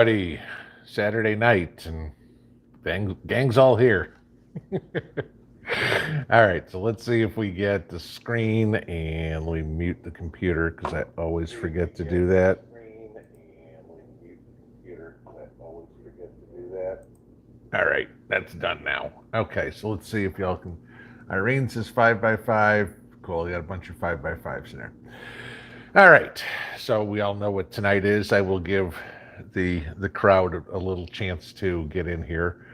Buddy, Saturday night, and gang's all here. All right, so let's see if we get the screen and we mute the computer because I always forget to do that. All right, that's done now. Okay, so let's see if y'all can. Irene says 5x5. Cool, you got a bunch of 5x5s in there. All right, so we all know what tonight is. I will give the crowd a little chance to get in here.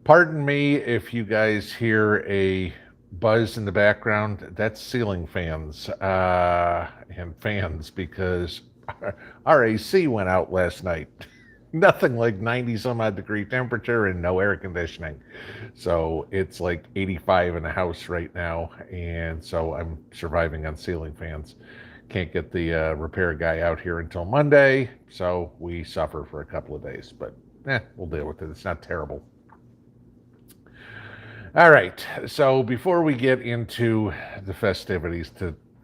Pardon me if you guys hear a buzz in the background. That's ceiling fans and fans because our AC went out last night. Nothing like 90 some odd degree temperature and no air conditioning. So it's like 85 in the house right now. And so I'm surviving on ceiling fans. Can't get the repair guy out here until Monday. So we suffer for a couple of days, but we'll deal with it. It's not terrible. All right. So before we get into the festivities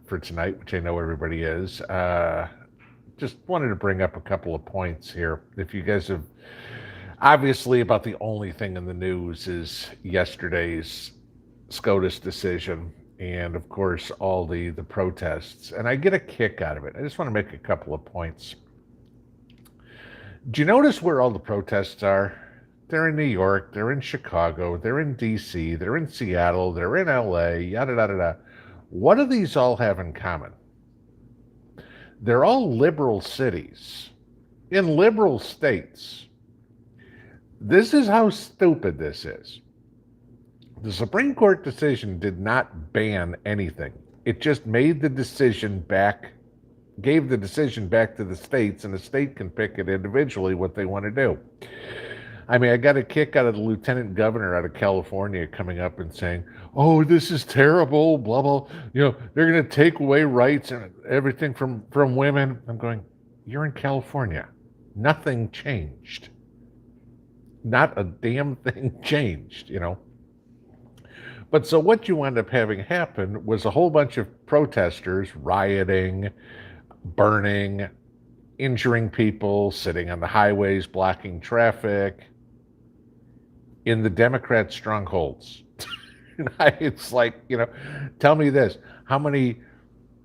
for tonight, which I know everybody is, just wanted to bring up a couple of points here. If you guys have, obviously, about the only thing in the news is yesterday's SCOTUS decision, and of course, all the protests. And I get a kick out of it. I just want to make a couple of points. Do you notice where all the protests are? They're in New York, they're in Chicago, they're in DC, they're in Seattle, they're in LA, yada, yada, yada. What do these all have in common? They're all liberal cities in liberal states. This is how stupid this is. The Supreme Court decision did not ban anything. It just made the decision back, gave the decision back to the states, and the state can pick it individually what they want to do. I mean, I got a kick out of the lieutenant governor out of California coming up and saying, "Oh, this is terrible, blah, blah. They're going to take away rights and everything from women." I'm going, you're in California. Nothing changed. Not a damn thing changed, But so what you end up having happen was a whole bunch of protesters rioting, burning, injuring people, sitting on the highways, blocking traffic, in the Democrat strongholds. It's like, tell me this. How many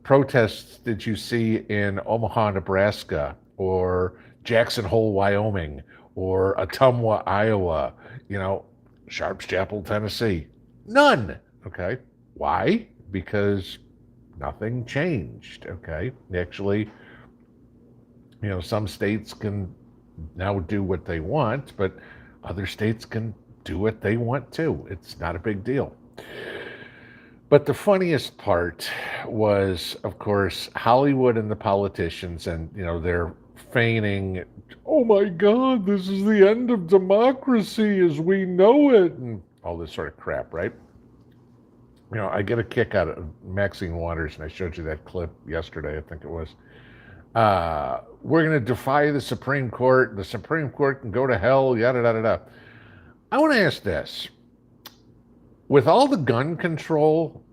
protests did you see in Omaha, Nebraska, or Jackson Hole, Wyoming, or Ottumwa, Iowa, Sharps Chapel, Tennessee? None. Okay. Why? Because nothing changed. Okay. Actually, some states can now do what they want, but other states can do what they want too. It's not a big deal. But the funniest part was, of course, Hollywood and the politicians, and they're feigning, "Oh my God, this is the end of democracy as we know it," and all this sort of crap, right? I get a kick out of Maxine Waters, and I showed you that clip yesterday, I think it was. We're going to defy the Supreme Court. The Supreme Court can go to hell, yada, yada, yada. I want to ask this. With all the gun control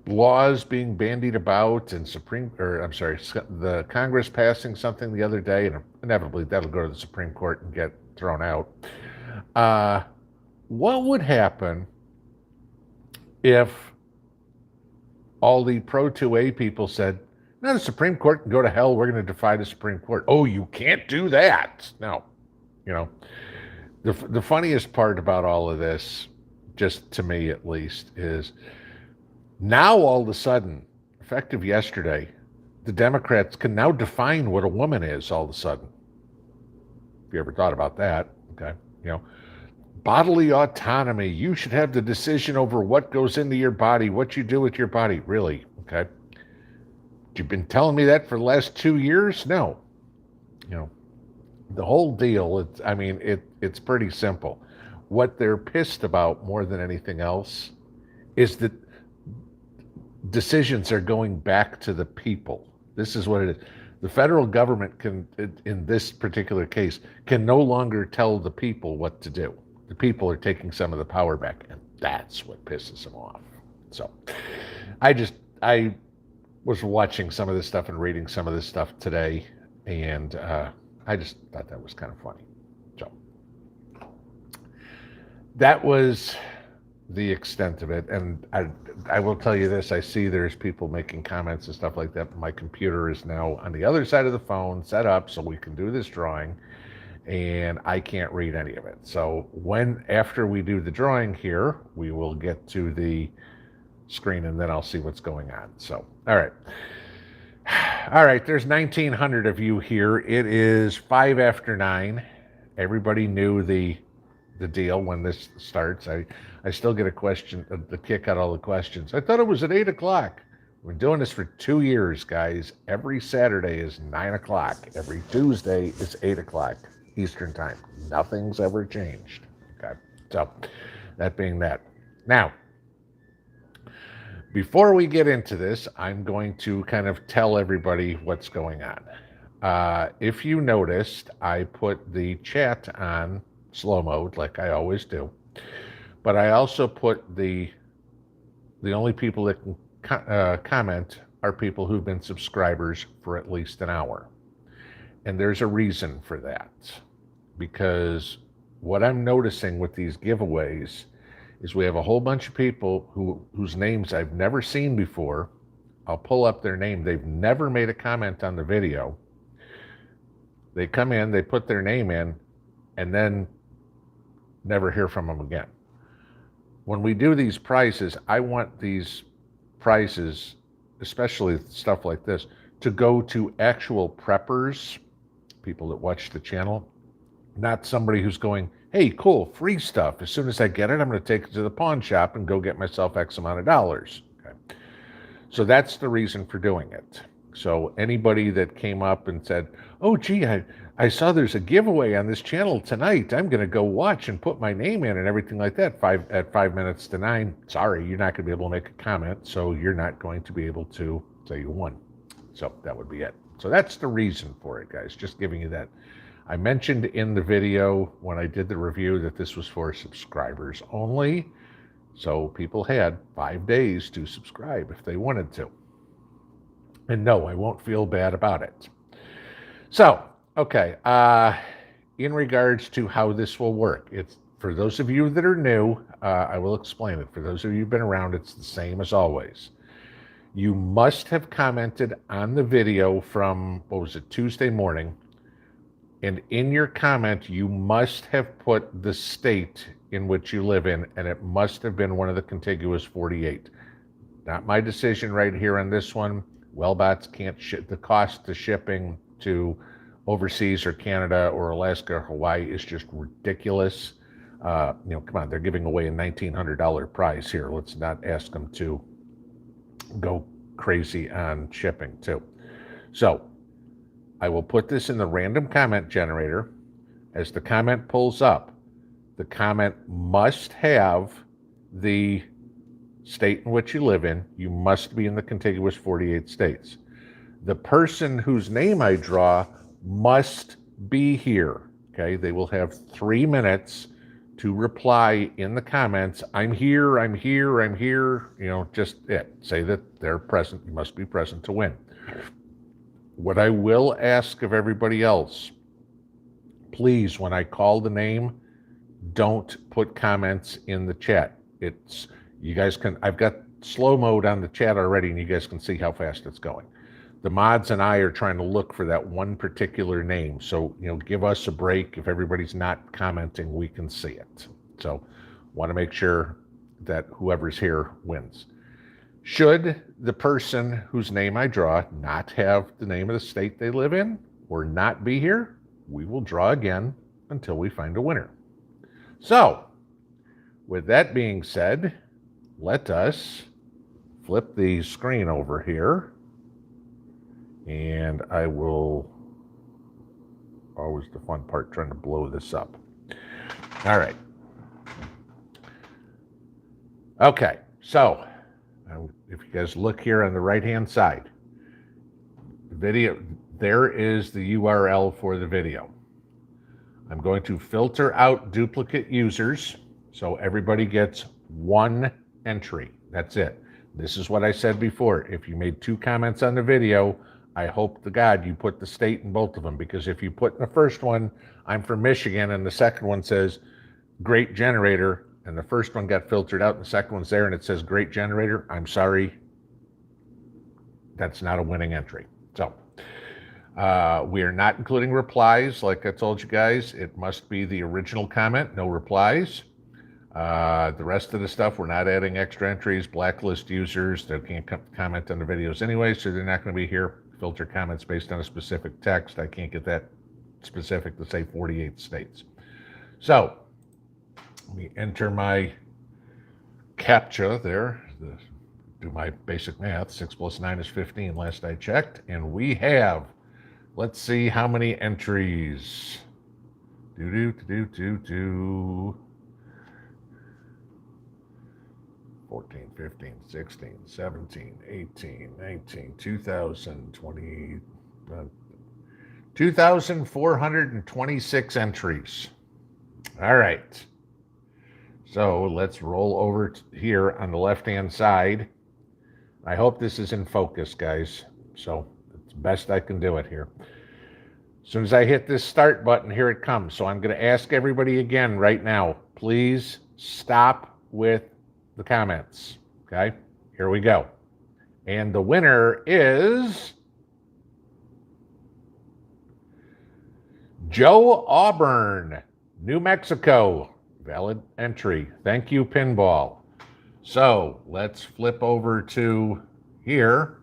laws being bandied about and the Congress passing something the other day, and inevitably that'll go to the Supreme Court and get thrown out, what would happen if all the pro-2A people said, "No, the Supreme Court can go to hell. We're going to defy the Supreme Court"? Oh, you can't do that. No. The funniest part about all of this, just to me at least, is now all of a sudden, effective yesterday, the Democrats can now define what a woman is all of a sudden. If you ever thought about that, okay? Bodily autonomy. You should have the decision over what goes into your body, what you do with your body. Really, okay? You've been telling me that for the last 2 years? No. The whole deal, it's pretty simple. What they're pissed about more than anything else is that decisions are going back to the people. This is what it is. The federal government can, in this particular case, can no longer tell the people what to do. The people are taking some of the power back, and that's what pisses them off. So I was watching some of this stuff and reading some of this stuff today, and I just thought that was kind of funny. So that was the extent of it. And I will tell you this, I see there's people making comments and stuff like that. My computer is now on the other side of the phone set up so we can do this drawing, and I can't read any of it. So after we do the drawing here, we will get to the screen and then I'll see what's going on. So, all right. All right, there's 1,900 of you here. It is 5 after 9. Everybody knew the deal when this starts. I still get the kick out all the questions. I thought it was at 8 o'clock. We've been doing this for 2 years, guys. Every Saturday is 9 o'clock. Every Tuesday is 8 o'clock Eastern time. Nothing's ever changed. Okay, so that being that. Now, before we get into this, I'm going to kind of tell everybody what's going on. If you noticed, I put the chat on slow mode like I always do, but I also put the only people that can comment are people who've been subscribers for at least an hour. And there's a reason for that, because what I'm noticing with these giveaways is we have a whole bunch of people whose names I've never seen before. I'll pull up their name. They've never made a comment on the video. They come in, they put their name in, and then never hear from them again. When we do these prizes, I want these prizes, especially stuff like this, to go to actual preppers, people that watch the channel, not somebody who's going, hey, cool, free stuff. As soon as I get it, I'm going to take it to the pawn shop and go get myself X amount of dollars. Okay. So that's the reason for doing it. So anybody that came up and said, oh, gee, I saw there's a giveaway on this channel tonight. I'm going to go watch and put my name in and everything like that at 5 minutes to 9. Sorry, you're not going to be able to make a comment, so you're not going to be able to say you won. So that would be it. So that's the reason for it, guys. Just giving you that. I mentioned in the video when I did the review that this was for subscribers only. So people had 5 days to subscribe if they wanted to. And no, I won't feel bad about it. So, okay, in regards to how this will work, it's for those of you that are new, I will explain it. For those of you who've been around, it's the same as always. You must have commented on the video from, Tuesday morning. And in your comment, you must have put the state in which you live in, and it must have been one of the contiguous 48. Not my decision right here on this one. Wellbots can't ship. The cost of shipping to overseas or Canada or Alaska or Hawaii is just ridiculous. Come on, they're giving away a $1,900 prize here. Let's not ask them to go crazy on shipping too. So I will put this in the random comment generator. As the comment pulls up, the comment must have the state in which you live in. You must be in the contiguous 48 states. The person whose name I draw must be here. Okay, they will have 3 minutes to reply in the comments. I'm here, I'm here, I'm here. Just it. Say that they're present. You must be present to win. What I will ask of everybody else, please, when I call the name, don't put comments in the chat. You guys can, I've got slow mode on the chat already, and you guys can see how fast it's going. The mods and I are trying to look for that one particular name. So, give us a break. If everybody's not commenting, we can see it. So, want to make sure that whoever's here wins. Should the person whose name I draw not have the name of the state they live in or not be here, we will draw again until we find a winner. So, with that being said, let us flip the screen over here, and I will, always the fun part, trying to blow this up. All right. Okay, so if you guys look here on the right-hand side, the video, there is the URL for the video. I'm going to filter out duplicate users, so everybody gets 1 entry. That's it. This is what I said before. If you made 2 comments on the video, I hope to God you put the state in both of them, because if you put in the first one, I'm from Michigan, and the second one says great generator, and the first one got filtered out, and the second one's there, and it says great generator, I'm sorry, that's not a winning entry. So we are not including replies, like I told you guys. It must be the original comment, no replies. The rest of the stuff, we're not adding extra entries, blacklist users, they can't comment on the videos anyway, so they're not going to be here. Filter comments based on a specific text. I can't get that specific to say 48 states. So let me enter my CAPTCHA there, do my basic math. 6 plus 9 is 15 last I checked, and we have, let's see how many entries. 14, 15, 16, 17, 18, 19, 2020, 2,426 entries. All right. So let's roll over here on the left-hand side. I hope this is in focus, guys. So it's best I can do it here. As soon as I hit this start button, here it comes. So I'm going to ask everybody again right now, please stop with the comments. Okay, here we go. And the winner is Joe Auburn, New Mexico. Valid entry. Thank you, Pinball. So let's flip over to here.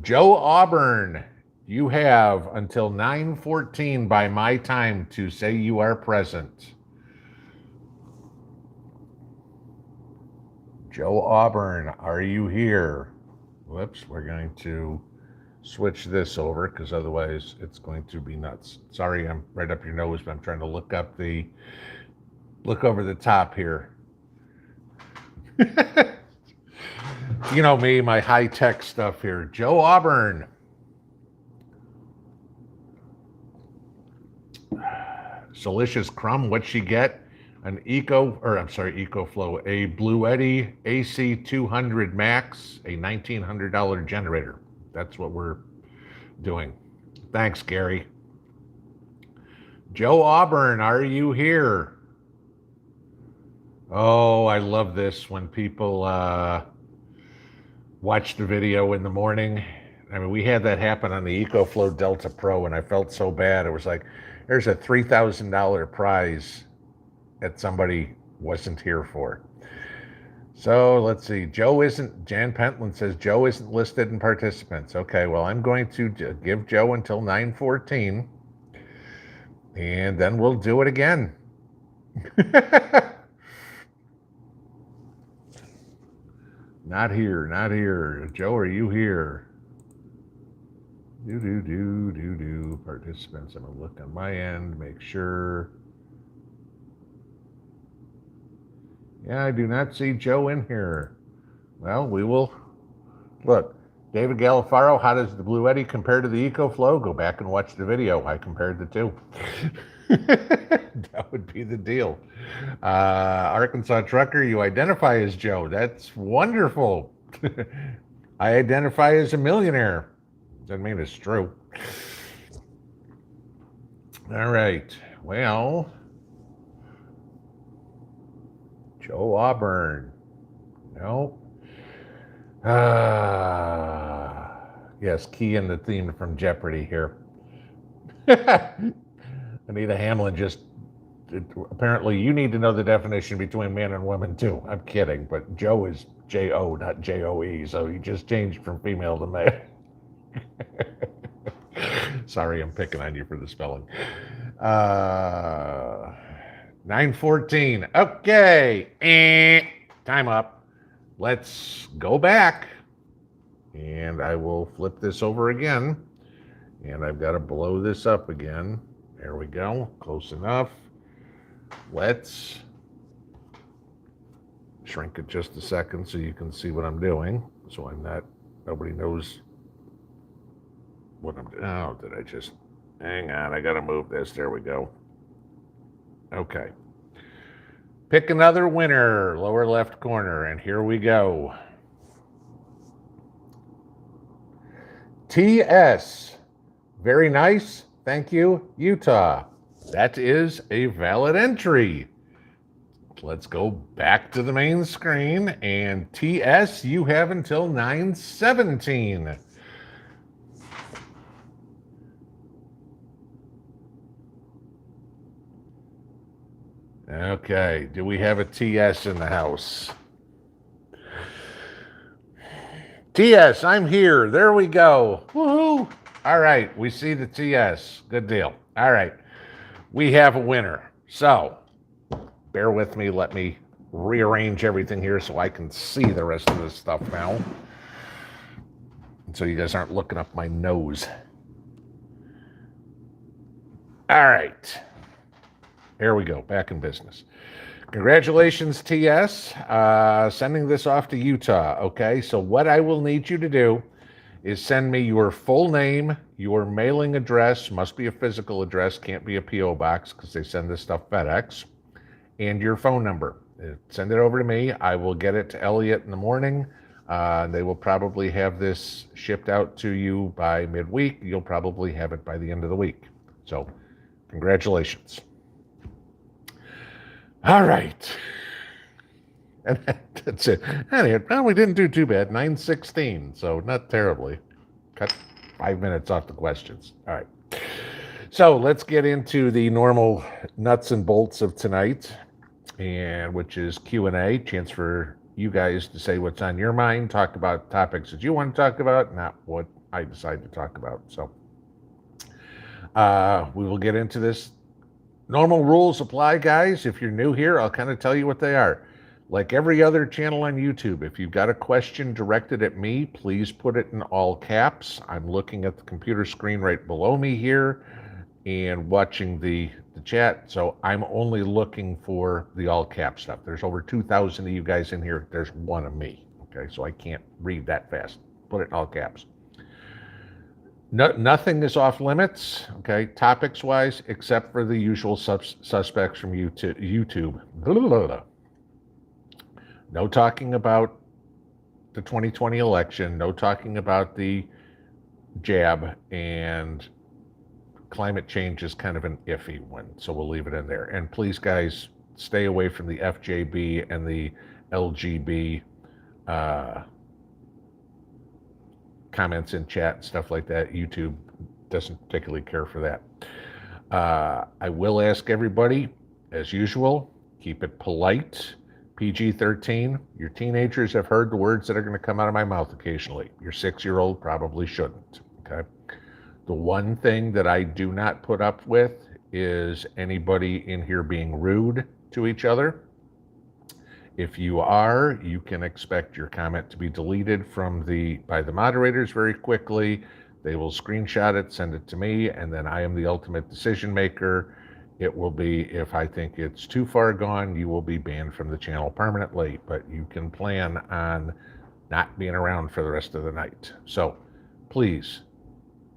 Joe Auburn, you have until 9:14 by my time to say you are present. Joe Auburn, are you here? Whoops, we're going to switch this over because otherwise it's going to be nuts. Sorry, I'm right up your nose, but I'm trying to look over the top here. You know me, my high-tech stuff here. Joe Auburn. Delicious Crumb, what'd she get? An EcoFlow, a Bluetti AC200 Max, a $1,900 generator. That's what we're doing. Thanks, Gary. Joe Auburn, are you here? Oh, I love this when people watch the video in the morning. I mean, we had that happen on the EcoFlow Delta Pro, and I felt so bad. It was like, there's a $3,000 prize that somebody wasn't here for. So let's see. Jan Pentland says Joe isn't listed in participants. Okay, well, I'm going to give Joe until 9:14, and then we'll do it again. Not here. Joe, are you here? Participants. I'm gonna look on my end, make sure. Yeah, I do not see Joe in here. Well, we will look. David Galifaro, how does the Bluetti compare to the EcoFlow? Go back and watch the video. I compared the two. That would be the deal. Arkansas Trucker, you identify as Joe. That's wonderful. I identify as a millionaire. Doesn't mean it's true. All right. Well, Joe Auburn. No. Yes, key in the theme from Jeopardy here. Anita Hamlin apparently you need to know the definition between man and woman too. I'm kidding, but Joe is J-O, not J-O-E, so he just changed from female to male. Sorry, I'm picking on you for the spelling. 9:14. Okay. Time up. Let's go back. And I will flip this over again. And I've got to blow this up again. There we go. Close enough. Let's shrink it just a second so you can see what I'm doing. So nobody knows what I'm doing. Oh, hang on, I gotta move this. There we go. Okay. Pick another winner, lower left corner, and here we go. TS. Very nice. Thank you, Utah. That is a valid entry. Let's go back to the main screen. And TS, you have until 9:17. Okay, do we have a TS in the house? TS, I'm here. There we go. Woohoo! All right, we see the TS. Good deal. All right, we have a winner. So, bear with me. Let me rearrange everything here so I can see the rest of this stuff now. So you guys aren't looking up my nose. All right. Here we go. Back in business. Congratulations, TS. Sending this off to Utah. Okay, so what I will need you to do is send me your full name, your mailing address, must be a physical address, can't be a P.O. box because they send this stuff FedEx, and your phone number. Send it over to me. I will get it to Elliot in the morning. They will probably have this shipped out to you by midweek. You'll probably have it by the end of the week. So, congratulations. All right. And that's it. Well, we didn't do too bad. 9:16, so not terribly. Cut 5 minutes off the questions. All right. So let's get into the normal nuts and bolts of tonight, and which is Q&A, chance for you guys to say what's on your mind, talk about topics that you want to talk about, not what I decide to talk about. So we will get into this. Normal rules apply, guys. If you're new here, I'll kind of tell you what they are. Like every other channel on YouTube, if you've got a question directed at me, please put it in all caps. I'm looking at the computer screen right below me here and watching the chat, so I'm only looking for the all cap stuff. There's over 2,000 of you guys in here. There's one of me, okay? So I can't read that fast. Put it in all caps. Nothing is off limits, okay, topics-wise, except for the usual suspects from YouTube. Blah, blah, blah. No talking about the 2020 election. No talking about the jab, and climate change is kind of an iffy one, so we'll leave it in there. And please, guys, stay away from the FJB and the LGB comments in chat and stuff like that. YouTube doesn't particularly care for that. I will ask everybody, as usual, keep it polite. PG-13. Your teenagers have heard the words that are going to come out of my mouth occasionally. Your 6-year-old probably shouldn't, okay? The one thing that I do not put up with is anybody in here being rude to each other. If you are, you can expect your comment to be deleted by the moderators very quickly. They will screenshot it, send it to me, and then I am the ultimate decision maker. It will be, if I think it's too far gone, you will be banned from the channel permanently, but you can plan on not being around for the rest of the night. So please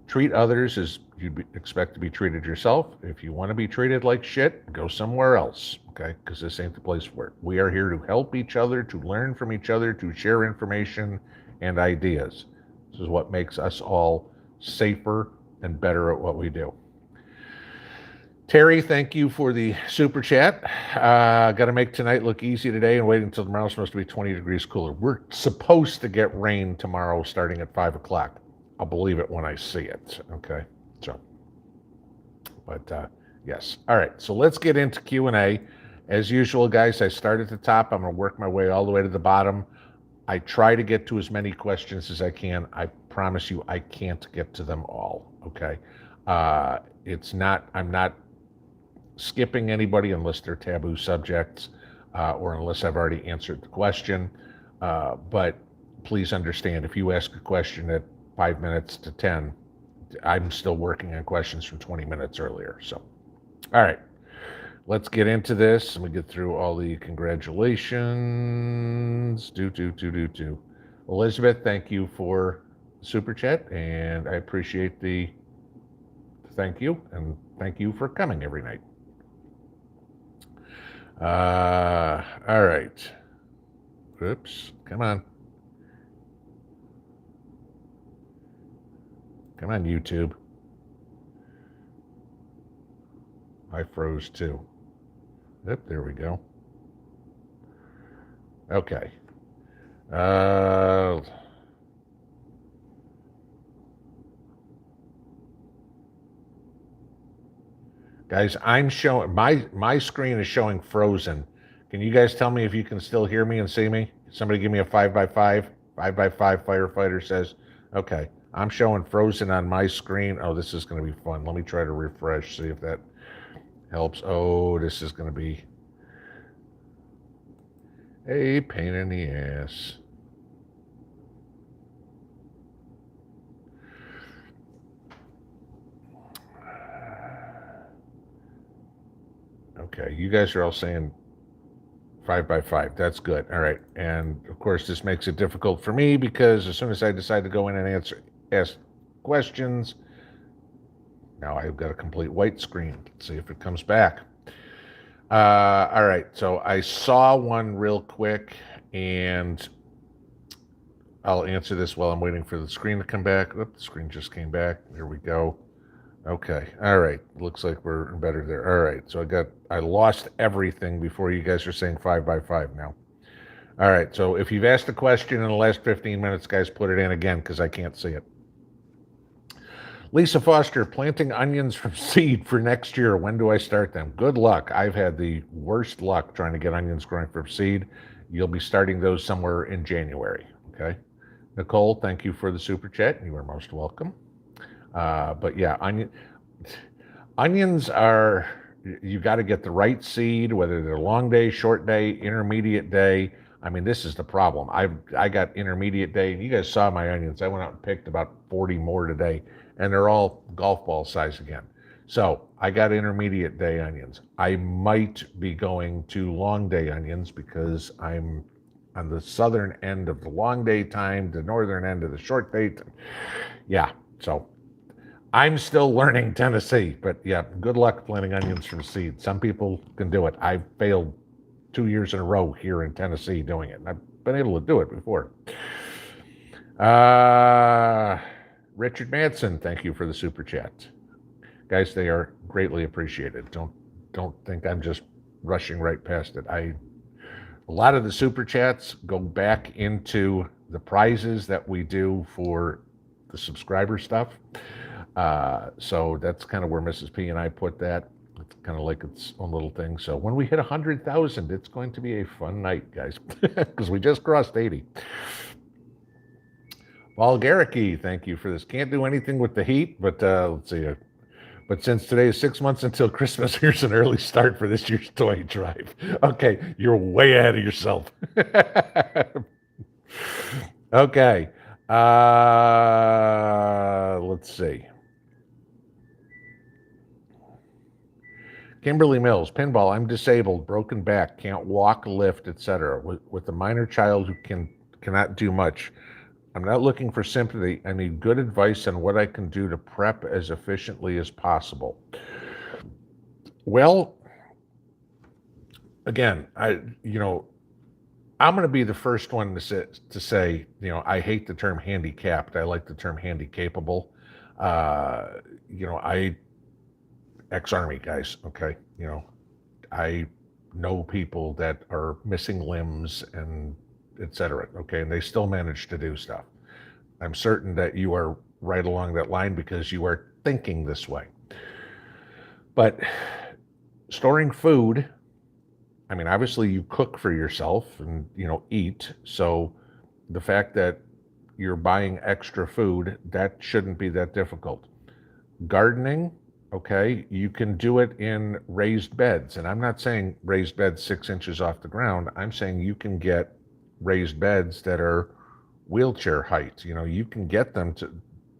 treat others as you'd expect to be treated yourself. If you want to be treated like shit, go somewhere else, okay? Because this ain't the place for it. We are here to help each other, to learn from each other, to share information and ideas. This is what makes us all safer and better at what we do. Terry, thank you for the super chat. Got to make tonight look easy today and wait until tomorrow's supposed to be 20 degrees cooler. We're supposed to get rain tomorrow starting at 5 o'clock. I'll believe it when I see it, okay? So, but yes. All right, so let's get into Q&A. As usual, guys, I start at the top. I'm going to work my way all the way to the bottom. I try to get to as many questions as I can. I promise you I can't get to them all, okay? I'm not skipping anybody unless they're taboo subjects or unless I've already answered the question. But please understand, if you ask a question at 5 minutes to 10, I'm still working on questions from 20 minutes earlier. So, all right, let's get into this. Let me get through all the congratulations. Elizabeth, thank you for super chat, and I appreciate the thank you, and thank you for coming every night. All right. Oops, come on. Come on, YouTube. I froze too. Yep, there we go. Okay. Guys, I'm showing my screen is showing frozen. Can you guys tell me if you can still hear me and see me? Somebody give me a 5x5. 5x5 firefighter says, okay. I'm showing frozen on my screen. Oh, this is going to be fun. Let me try to refresh, see if that helps. Oh, this is going to be a pain in the ass. Okay, you guys are all saying 5x5. That's good. All right. And of course, this makes it difficult for me because as soon as I decide to go in and ask questions, now I've got a complete white screen. Let's see if it comes back. All right. So I saw one real quick, and I'll answer this while I'm waiting for the screen to come back. Oh, the screen just came back. There we go. Okay. All right. Looks like we're better there. All right. So I lost everything before you guys are saying 5x5 now. All right. So if you've asked a question in the last 15 minutes, guys, put it in again because I can't see it. Lisa Foster, planting onions from seed for next year. When do I start them? Good luck. I've had the worst luck trying to get onions growing from seed. You'll be starting those somewhere in January. Okay. Nicole, thank you for the super chat. You are most welcome. But yeah, onions are, you got to get the right seed, whether they're long day, short day, intermediate day. I mean, this is the problem. I got intermediate day, and you guys saw my onions. I went out and picked about 40 more today, and they're all golf ball size again. So I got intermediate day onions. I might be going to long day onions because I'm on the southern end of the long day time, the northern end of the short day. Yeah, so I'm still learning Tennessee, but yeah, good luck planting onions from seed. Some people can do it. I've failed 2 years in a row here in Tennessee doing it, and I've been able to do it before. Richard Manson, thank you for the super chat. Guys, they are greatly appreciated. Don't think I'm just rushing right past it. A lot of the super chats go back into the prizes that we do for the subscriber stuff. So that's kind of where Mrs. P and I put that. It's kind of like its own little thing. So when we hit 100,000, it's going to be a fun night, guys, because we just crossed 80. Paul Garricky, thank you for this. Can't do anything with the heat, but let's see. But since today is 6 months until Christmas, here's an early start for this year's toy drive. Okay, you're way ahead of yourself. Okay. Let's see. Kimberly Mills, pinball, I'm disabled, broken back, can't walk, lift, etc. With a minor child who cannot do much. I'm not looking for sympathy. I need good advice on what I can do to prep as efficiently as possible. Well, again, I'm going to be the first one to say, I hate the term handicapped. I like the term handy-capable. Ex-Army guys, okay? I know people that are missing limbs and etc. Okay, and they still manage to do stuff. I'm certain that you are right along that line because you are thinking this way. But storing food, I mean, obviously you cook for yourself and, eat. So the fact that you're buying extra food, that shouldn't be that difficult. Gardening, okay, you can do it in raised beds. And I'm not saying raised beds 6 inches off the ground. I'm saying you can get raised beds that are wheelchair height. You can get them to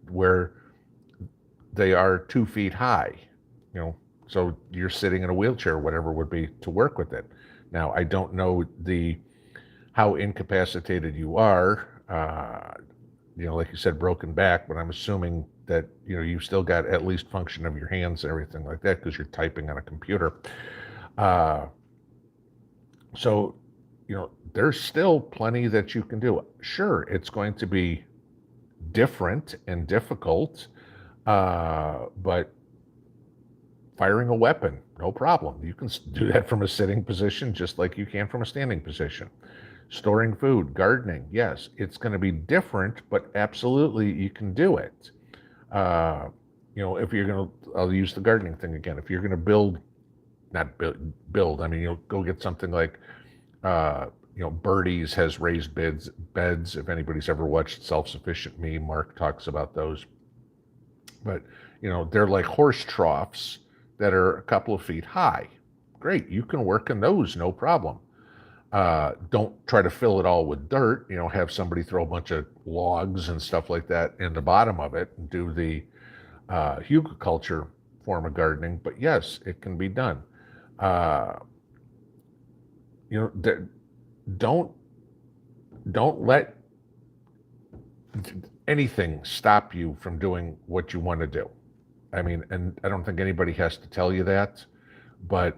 where they are 2 feet high, so you're sitting in a wheelchair, whatever would be, to work with it. Now, I don't know how incapacitated you are, like you said, broken back, but I'm assuming that, you've still got at least function of your hands and everything like that because you're typing on a computer. So, there's still plenty that you can do. Sure, it's going to be different and difficult, But firing a weapon, no problem. You can do that from a sitting position just like you can from a standing position. Storing food, gardening, yes, it's going to be different, but absolutely you can do it. Uh, if you're going to, I'll use the gardening thing again. If you're going to not build, I mean, you'll go get something like, Birdie's has raised beds. If anybody's ever watched Self-Sufficient Me, Mark talks about those. But, they're like horse troughs that are a couple of feet high. Great, you can work in those, no problem. Don't try to fill it all with dirt. Have somebody throw a bunch of logs and stuff like that in the bottom of it and do the hugelkultur form of gardening. But yes, it can be done. Don't let anything stop you from doing what you want to do. I mean, and I don't think anybody has to tell you that, but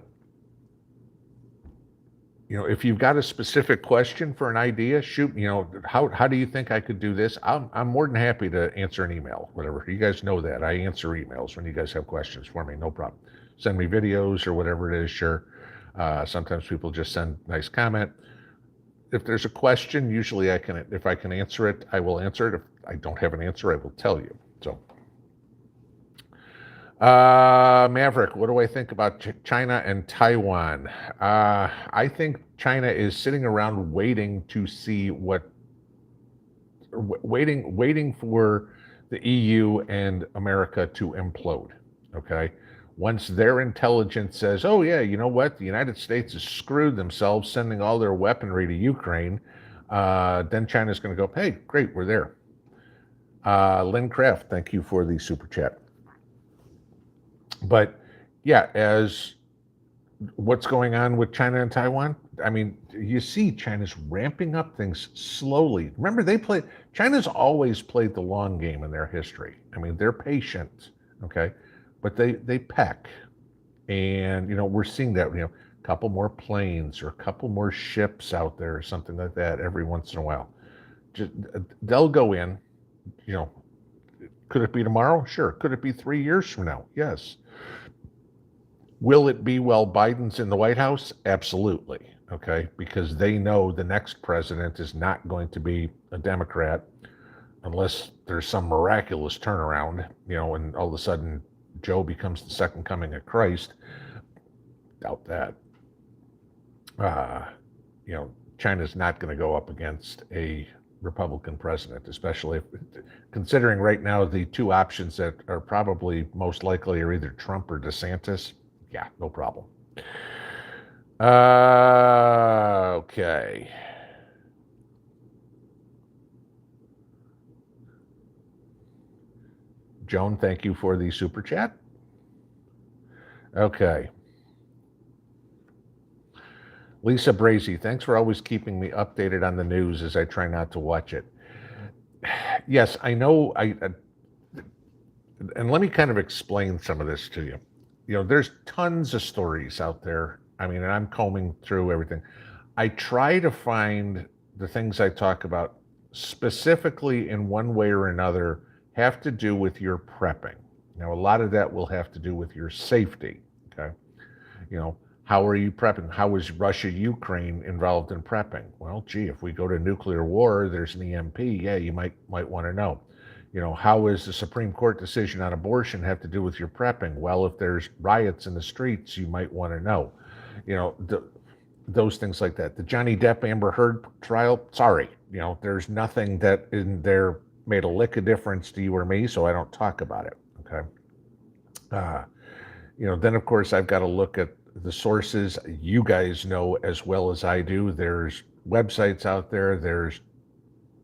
if you've got a specific question for an idea, shoot, how do you think I could do this? I'm more than happy to answer an email, whatever. You guys know that. I answer emails when you guys have questions for me, no problem. Send me videos or whatever it is, sure. Sometimes people just send nice comment. If there's a question, usually if I can answer it, I will answer it. If I don't have an answer, I will tell you. So. Maverick, what do I think about China and Taiwan? I think China is sitting around waiting to see waiting for the EU and America to implode. Okay. Once their intelligence says, oh yeah, you know what? The United States has screwed themselves sending all their weaponry to Ukraine. Then China's going to go, hey, great, we're there. Lynn Kraft, thank you for the super chat. But yeah, as what's going on with China and Taiwan, I mean, you see China's ramping up things slowly. Remember, China's always played the long game in their history. I mean, they're patient, okay? But they peck. And, we're seeing that, a couple more planes or a couple more ships out there or something like that every once in a while. They'll go in, could it be tomorrow? Sure. Could it be 3 years from now? Yes. Will it be while Biden's in the White House? Absolutely. Okay. Because they know the next president is not going to be a Democrat unless there's some miraculous turnaround, and all of a sudden Joe becomes the second coming of Christ. Doubt that. China's not going to go up against a Republican president, especially considering right now the two options that are probably most likely are either Trump or DeSantis. Yeah, no problem. Okay. Joan, thank you for the super chat. Okay. Lisa Brazy, thanks for always keeping me updated on the news as I try not to watch it. Yes, I know. And let me kind of explain some of this to you. There's tons of stories out there. I mean, and I'm combing through everything. I try to find the things I talk about specifically in one way or another have to do with your prepping. Now, a lot of that will have to do with your safety. Okay. How are you prepping? How is Russia-Ukraine involved in prepping? Well, gee, if we go to nuclear war, there's an EMP. Yeah, you might want to know. How is the Supreme Court decision on abortion have to do with your prepping? Well, if there's riots in the streets, you might want to know. Those things like that. The Johnny Depp Amber Heard trial, sorry, there's nothing that in there made a lick of difference to you or me, so I don't talk about it. Okay. Then of course I've got to look at the sources. You guys know as well as I do, there's websites out there, there's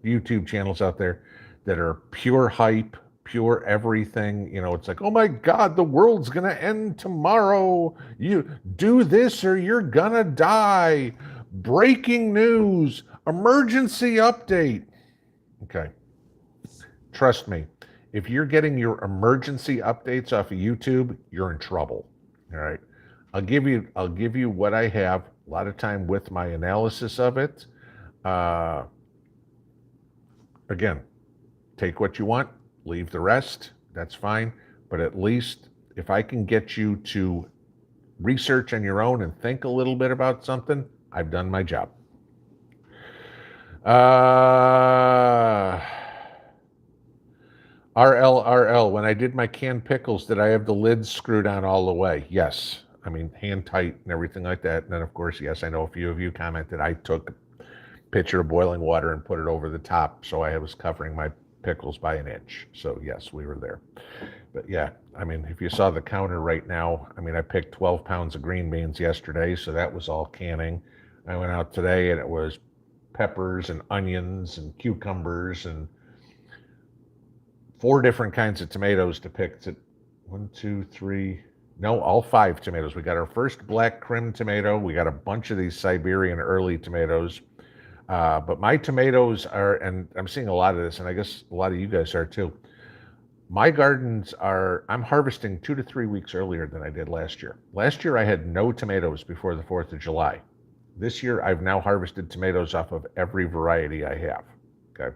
YouTube channels out there that are pure hype, pure everything. It's like, oh my God, the world's gonna end tomorrow. You do this or you're gonna die. Breaking news, emergency update. Okay. Trust me, if you're getting your emergency updates off of YouTube, you're in trouble. All right. I'll give you what I have a lot of time with my analysis of it. Again, take what you want, leave the rest. that's fine. But at least if I can get you to research on your own and think a little bit about something, I've done my job. RL, when I did my canned pickles, did I have the lids screwed on all the way? Yes. I mean, hand tight and everything like that. And then, of course, yes, I know a few of you commented I took a pitcher of boiling water and put it over the top, so I was covering my pickles by an inch. So, yes, we were there. But, yeah, I mean, if you saw the counter right now, I mean, I picked 12 pounds of green beans yesterday, so that was all canning. I went out today, and it was peppers and onions and cucumbers and 4 different kinds of tomatoes to pick. All 5 tomatoes. We got our first black Krim tomato. We got a bunch of these Siberian early tomatoes. But my tomatoes are, and I'm seeing a lot of this, and I guess a lot of you guys are too. My gardens I'm harvesting 2 to 3 weeks earlier than I did last year. Last year I had no tomatoes before the 4th of July. This year I've now harvested tomatoes off of every variety I have. Okay.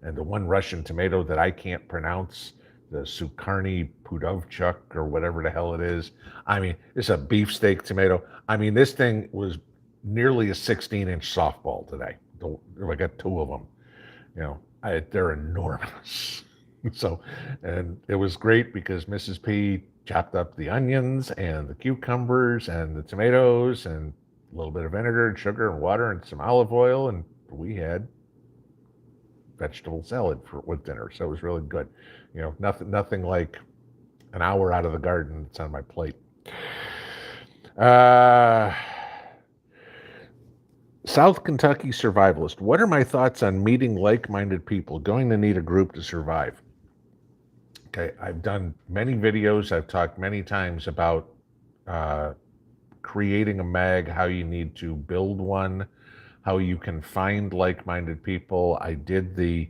And the one Russian tomato that I can't pronounce, the Sukarny Pudovchuk or whatever the hell it is. I mean, it's a beefsteak tomato. I mean, this thing was nearly a 16-inch softball today. I got 2 of them. You know, they're enormous. So, and it was great because Mrs. P chopped up the onions and the cucumbers and the tomatoes and a little bit of vinegar and sugar and water and some olive oil, and we had vegetable salad with dinner. So it was really good. You know, nothing like an hour out of the garden that's on my plate. South Kentucky survivalist. What are my thoughts on meeting like-minded people? Going to need a group to survive. Okay, I've done many videos. I've talked many times about creating a mag, how you need to build one, how you can find like-minded people. I did the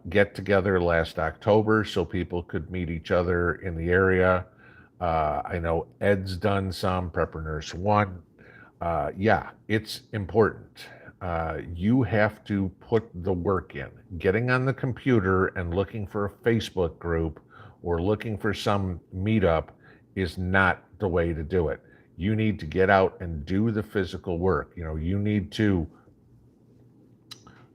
get-together last October so people could meet each other in the area. I know Ed's done some, Prepper Nurse 1. Yeah, it's important. You have to put the work in. Getting on the computer and looking for a Facebook group or looking for some meetup is not the way to do it. You need to get out and do the physical work. You know, you need to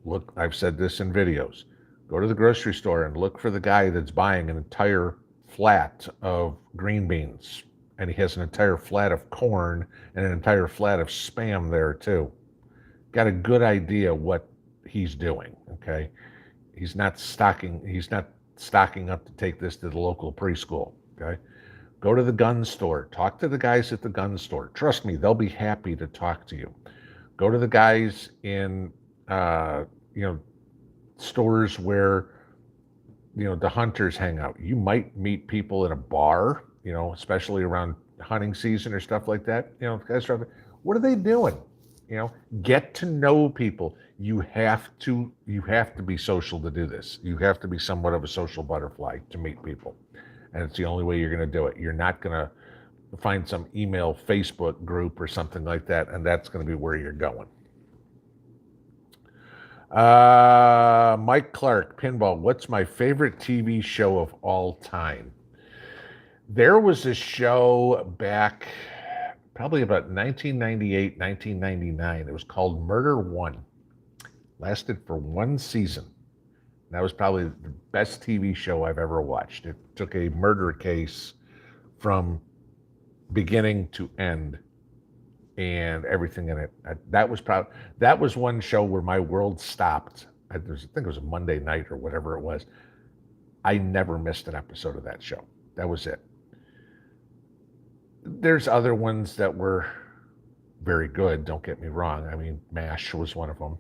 look, I've said this in videos, go to the grocery store and look for the guy that's buying an entire flat of green beans, and he has an entire flat of corn and an entire flat of Spam there too. Got a good idea what he's doing, okay? He's not stocking up to take this to the local preschool, okay? Go to the gun store, talk to the guys at the gun store. Trust me, they'll be happy to talk to you. Go to the guys in, stores where, the hunters hang out. You might meet people at a bar, especially around hunting season or stuff like that. Guys are, what are they doing? Get to know people. You have to be social to do this. You have to be somewhat of a social butterfly to meet people. And it's the only way you're going to do it. You're not going to find some email Facebook group or something like that, and that's going to be where you're going. Mike Clark, Pinball, what's my favorite TV show of all time? There was a show back probably about 1998, 1999. It was called Murder One. Lasted for 1 season. That was probably the best TV show I've ever watched. It took a murder case from beginning to end and everything in it. That was one show where my world stopped. I think it was a Monday night or whatever it was. I never missed an episode of that show. That was it. There's other ones that were very good, don't get me wrong. I mean, MASH was one of them.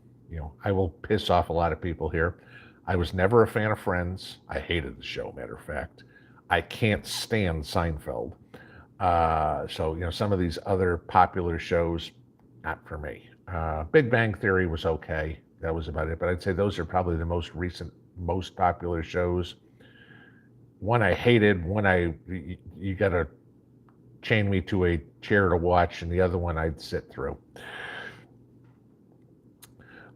I will piss off a lot of people here. I was never a fan of Friends. I hated the show, matter of fact. I can't stand Seinfeld. So, some of these other popular shows, not for me. Big Bang Theory was okay. That was about it. But I'd say those are probably the most recent, most popular shows. One I hated, you got to chain me to a chair to watch, and the other one I'd sit through.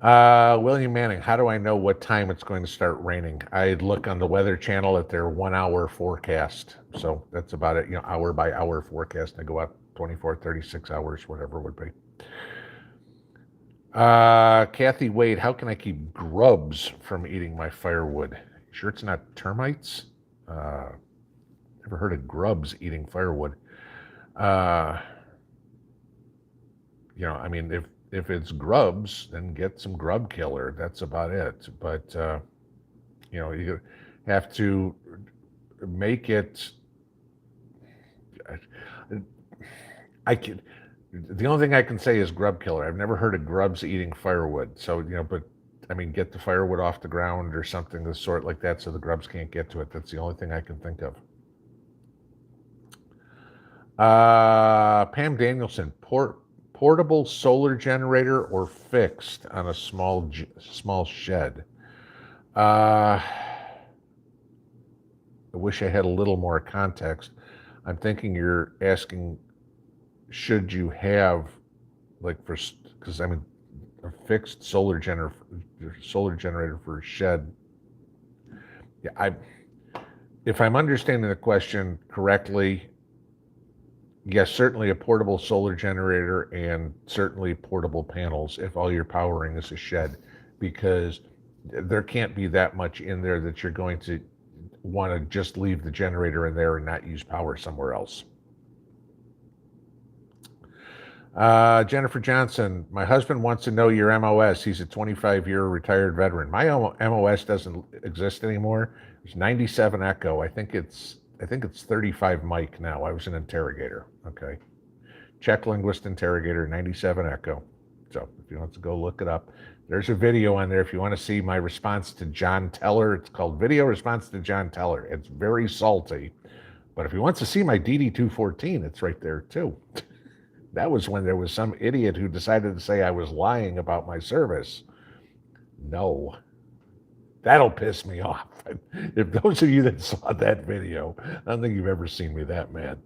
William Manning, how do I know what time it's going to start raining? I look on the Weather Channel at their 1 hour forecast. So that's about it, hour by hour forecast. I go out 24, 36 hours, whatever it would be. Kathy Wade, how can I keep grubs from eating my firewood? Sure it's not termites? Never heard of grubs eating firewood. I mean, if it's grubs, then get some grub killer. That's about it. But you have to make it. I can. The only thing I can say is grub killer. I've never heard of grubs eating firewood. So but I mean, get the firewood off the ground or something of the sort like that, so the grubs can't get to it. That's the only thing I can think of. Pam Danielson, portable solar generator or fixed on a small shed. I wish I had a little more context. I'm thinking you're asking, should you have, because I mean, a fixed solar generator for a shed. Yeah, if I'm understanding the question correctly, yes, certainly a portable solar generator and certainly portable panels if all you're powering is a shed, because there can't be that much in there that you're going to want to just leave the generator in there and not use power somewhere else. Jennifer Johnson, my husband wants to know your MOS. He's a 25-year retired veteran. My MOS doesn't exist anymore. It's 97 Echo. I think it's 35 Mike now. I was an interrogator. Okay. Czech linguist interrogator, 97 Echo. So if you want to go look it up, there's a video on there. If you want to see my response to John Teller, it's called Video Response to John Teller. It's very salty. But if you want to see my DD214, it's right there too. That was when there was some idiot who decided to say I was lying about my service. No. That'll piss me off. If those of you that saw that video, I don't think you've ever seen me that mad.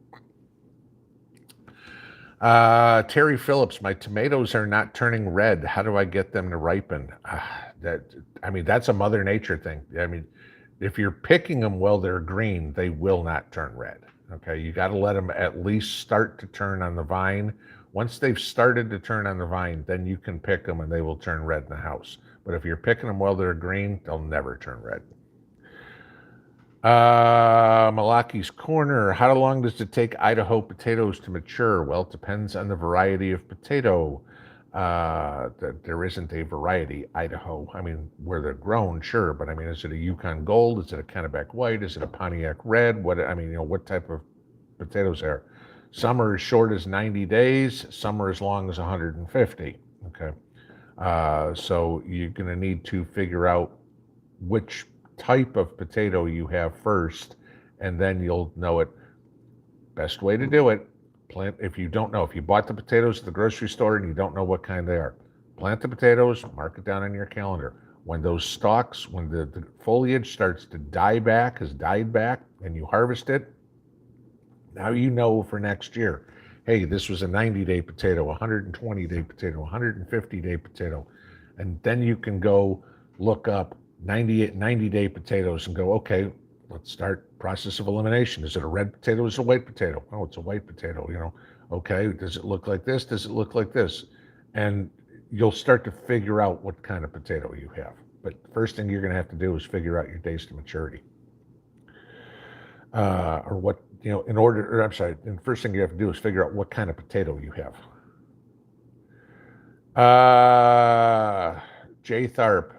Terry Phillips, my tomatoes are not turning red. How do I get them to ripen? That's a Mother Nature thing. I mean, if you're picking them while they're green, they will not turn red. Okay, you got to let them at least start to turn on the vine. Once they've started to turn on the vine, then you can pick them and they will turn red in the house. But if you're picking them while they're green, they'll never turn red. Malaki's Corner, how long does it take Idaho potatoes to mature? Well, it depends on the variety of potato. There isn't a variety, Idaho. I mean, where they're grown, sure, but I mean, is it a Yukon Gold? Is it a Kennebec White? Is it a Pontiac Red? What type of potatoes are? Some are as short as 90 days, some are as long as 150. Okay. So you're going to need to figure out which type of potato you have first, and then you'll know it. Best way to do it, if you don't know, if you bought the potatoes at the grocery store and you don't know what kind they are, plant the potatoes, mark it down on your calendar. When those stalks, when the foliage starts to died back, and you harvest it, now you know for next year, hey, this was a 90-day potato, 120-day potato, 150-day potato. And then you can go look up 90-day potatoes and go, okay, let's start process of elimination. Is it a red potato? Is it a white potato? Oh, it's a white potato, Okay, does it look like this? Does it look like this? And you'll start to figure out what kind of potato you have. But the first thing you're going to have to do is figure out your days to maturity. The first thing you have to do is figure out what kind of potato you have. Jay Tharp,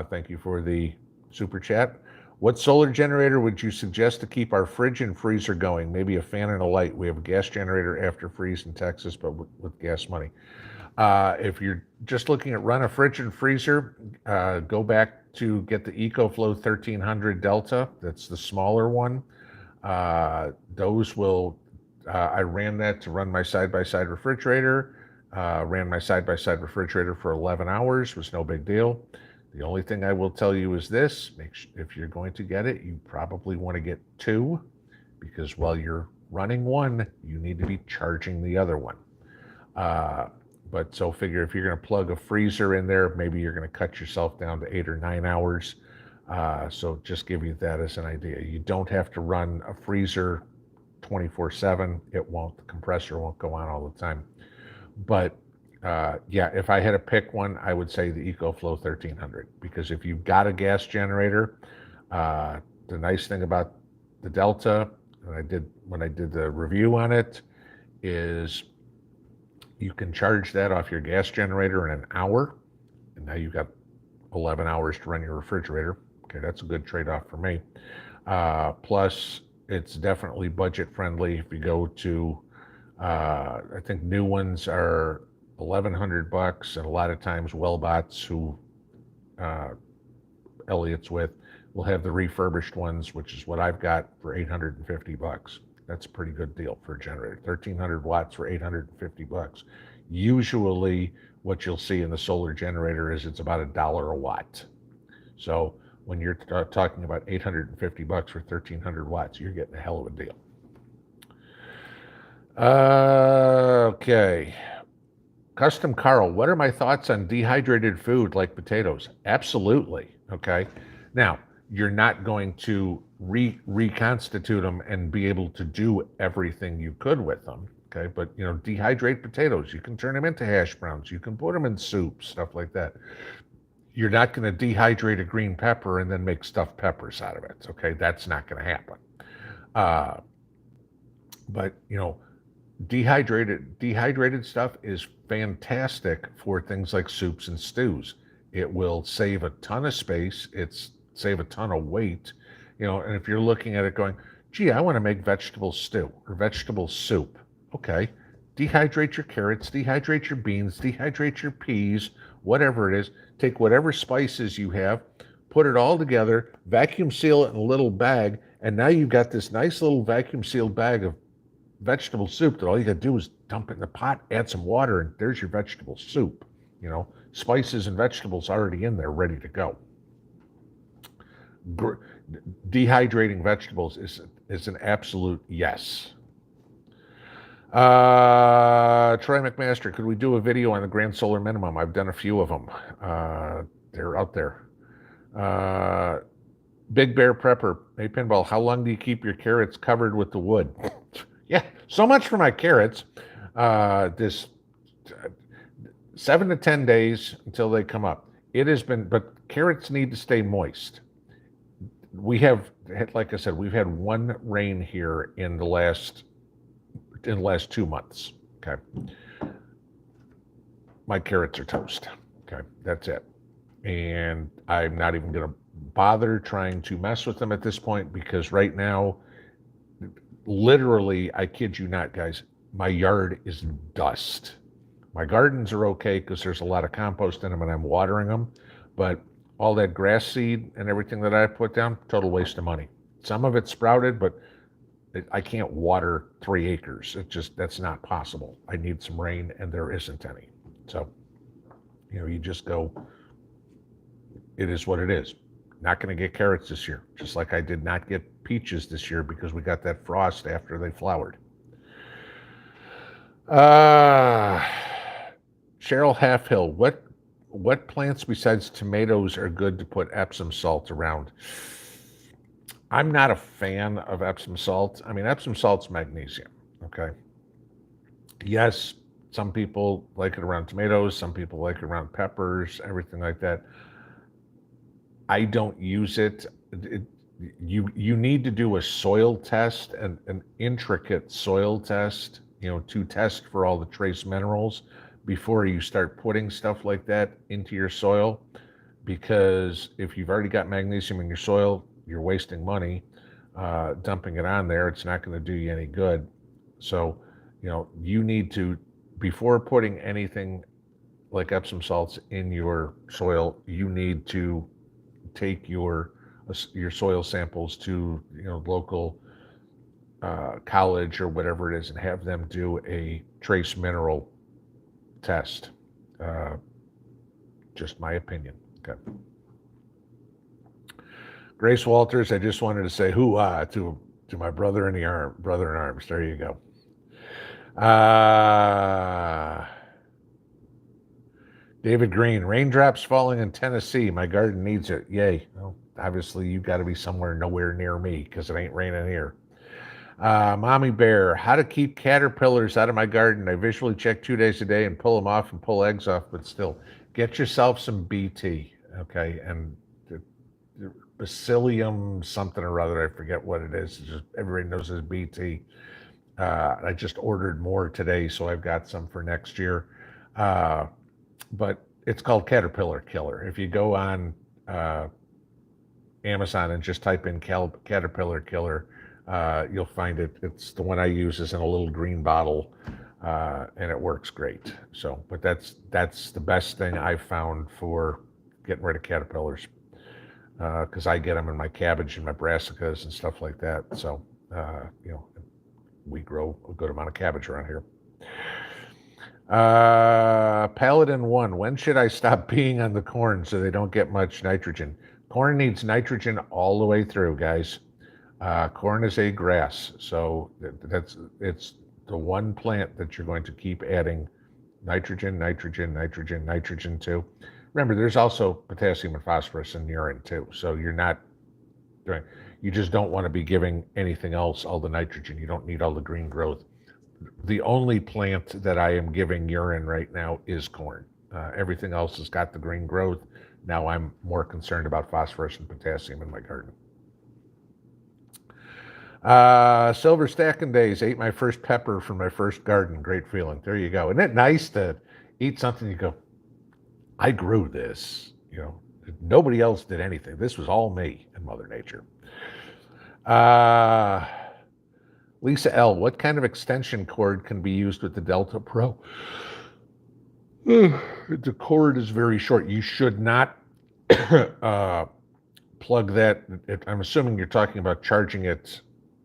thank you for the super chat. What solar generator would you suggest to keep our fridge and freezer going? Maybe a fan and a light. We have a gas generator after freeze in Texas, but with gas money. If you're just looking at run a fridge and freezer, go back to get the EcoFlow 1300 Delta. That's the smaller one. Those will, I ran that to run my side-by-side refrigerator. Ran my side-by-side refrigerator for 11 hours, was no big deal. The only thing I will tell you is this, if you're going to get it, you probably want to get two, because while you're running one, you need to be charging the other one. But so figure if you're going to plug a freezer in there, maybe you're going to cut yourself down to 8 or 9 hours. So just give you that as an idea. You don't have to run a freezer 24/7. It won't, the compressor won't go on all the time. But yeah, if I had to pick one, I would say the EcoFlow 1300, because if you've got a gas generator, the nice thing about the Delta, when I did the review on it, is you can charge that off your gas generator in an hour, and now you've got 11 hours to run your refrigerator. Okay, that's a good trade-off for me. Plus, it's definitely budget friendly. If you go to, I think new ones are $1,100, and a lot of times Wellbots, who Elliot's with, will have the refurbished ones, which is what I've got, for $850. That's a pretty good deal for a generator. 1,300 watts for $850. Usually, what you'll see in the solar generator is it's about $1 a watt. So when you're talking about $850 for 1,300 watts, you're getting a hell of a deal. Okay. Custom Carl, what are my thoughts on dehydrated food like potatoes? Absolutely. Okay. Now, you're not going to reconstitute them and be able to do everything you could with them. Okay. But, dehydrate potatoes. You can turn them into hash browns. You can put them in soup, stuff like that. You're not going to dehydrate a green pepper and then make stuffed peppers out of it. Okay. That's not going to happen. But, dehydrated stuff is fantastic for things like soups and stews. It will save a ton of space. It's save a ton of weight, and if you're looking at it going, gee, I want to make vegetable stew or vegetable soup. Okay. Dehydrate your carrots, dehydrate your beans, dehydrate your peas, whatever it is. Take whatever spices you have, put it all together, vacuum seal it in a little bag, and now you've got this nice little vacuum sealed bag of vegetable soup that all you got to do is dump it in the pot, add some water, and there's your vegetable soup. Spices and vegetables already in there, ready to go. Dehydrating vegetables is an absolute yes. Troy McMaster, could we do a video on the Grand Solar Minimum? I've done a few of them. They're out there. Big Bear Prepper, hey Pinball, how long do you keep your carrots covered with the wood? Yeah, so much for my carrots. This 7 to 10 days until they come up. It has been, but carrots need to stay moist. We have, like I said, we've had one rain here in the last 2 months. Okay. My carrots are toast. Okay, that's it. And I'm not even going to bother trying to mess with them at this point, because right now, literally, I kid you not, guys, my yard is dust. My gardens are okay because there's a lot of compost in them and I'm watering them, but all that grass seed and everything that I put down, total waste of money. Some of it sprouted, but I can't water 3 acres. That's not possible. I need some rain and there isn't any. So, you just go, it is what it is. Not going to get carrots this year, just like I did not get peaches this year because we got that frost after they flowered. Cheryl Halfhill, what plants besides tomatoes are good to put Epsom salt around? I'm not a fan of Epsom salt. I mean, Epsom salt's magnesium, okay? Yes, some people like it around tomatoes, some people like it around peppers, everything like that. I don't use it. You need to do a soil test, an intricate soil test, to test for all the trace minerals before you start putting stuff like that into your soil. Because if you've already got magnesium in your soil, you're wasting money dumping it on there. It's not going to do you any good. So, you need to, before putting anything like Epsom salts in your soil, you need to take your soil samples to local college or whatever it is and have them do a trace mineral test. Just my opinion. Okay. Grace Walters, I just wanted to say hoo-ah to my brother in arms. There you go. David Green, raindrops falling in Tennessee. My garden needs it. Yay. Well, obviously, you got to be somewhere nowhere near me because it ain't raining here. Mommy Bear, how to keep caterpillars out of my garden. I visually check 2 days a day and pull them off and pull eggs off, but still, get yourself some BT, okay? And the Bacillium something or other, I forget what it is. It's just, everybody knows it's BT. I just ordered more today, so I've got some for next year. But it's called Caterpillar Killer. If you go on Amazon and just type in Caterpillar Killer, you'll find it. It's the one I use is in a little green bottle, and it works great. So, but that's the best thing I've found for getting rid of caterpillars, because I get them in my cabbage and my brassicas and stuff like that. So, we grow a good amount of cabbage around here. Paladin 1, when should I stop peeing on the corn so they don't get much nitrogen? Corn needs nitrogen all the way through, guys. Corn is a grass, so it's the one plant that you're going to keep adding nitrogen to. Remember, there's also potassium and phosphorus in urine too, so you just don't want to be giving anything else all the nitrogen. You don't need all the green growth. The only plant that I am giving urine right now is corn. Everything else has got the green growth. Now I'm more concerned about phosphorus and potassium in my garden. Silver Stacking Days, ate my first pepper from my first garden. Great feeling. There you go. Isn't it nice to eat something you go, I grew this, nobody else did anything. This was all me and Mother Nature. Lisa L., what kind of extension cord can be used with the Delta Pro? The cord is very short. You should not plug that. I'm assuming you're talking about charging it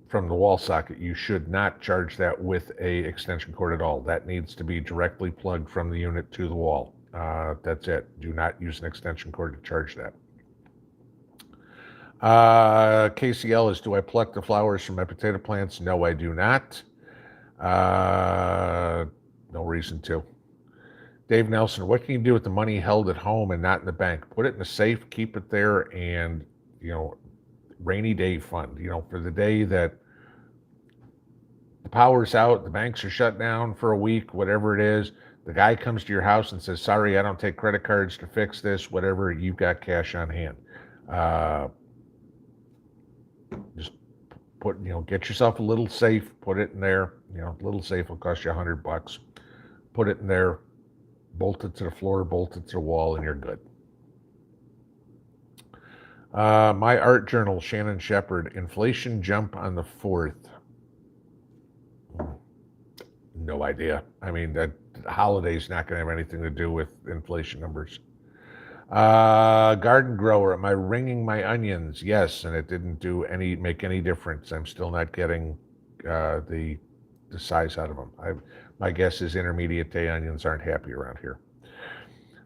from the wall socket. You should not charge that with a extension cord at all. That needs to be directly plugged from the unit to the wall. That's it. Do not use an extension cord to charge that. KCL is, do I pluck the flowers from my potato plants? No, I do not. No reason to. Dave Nelson, what can you do with the money held at home and not in the bank? Put it in a safe, keep it there, and, rainy day fund, for the day that the power's out, the banks are shut down for a week, whatever it is, the guy comes to your house and says, sorry, I don't take credit cards to fix this, whatever, you've got cash on hand. Just get yourself a little safe, put it in there. A little safe will cost you $100. Put it in there, bolt it to the floor, bolt it to the wall, and you're good. My art journal, Shannon Shepard, inflation jump on the 4th. No idea. I mean, that holiday's not going to have anything to do with inflation numbers. Garden grower, am I ringing my onions? Yes, and it didn't make any difference. I'm still not getting the size out of them. My guess is intermediate day onions aren't happy around here.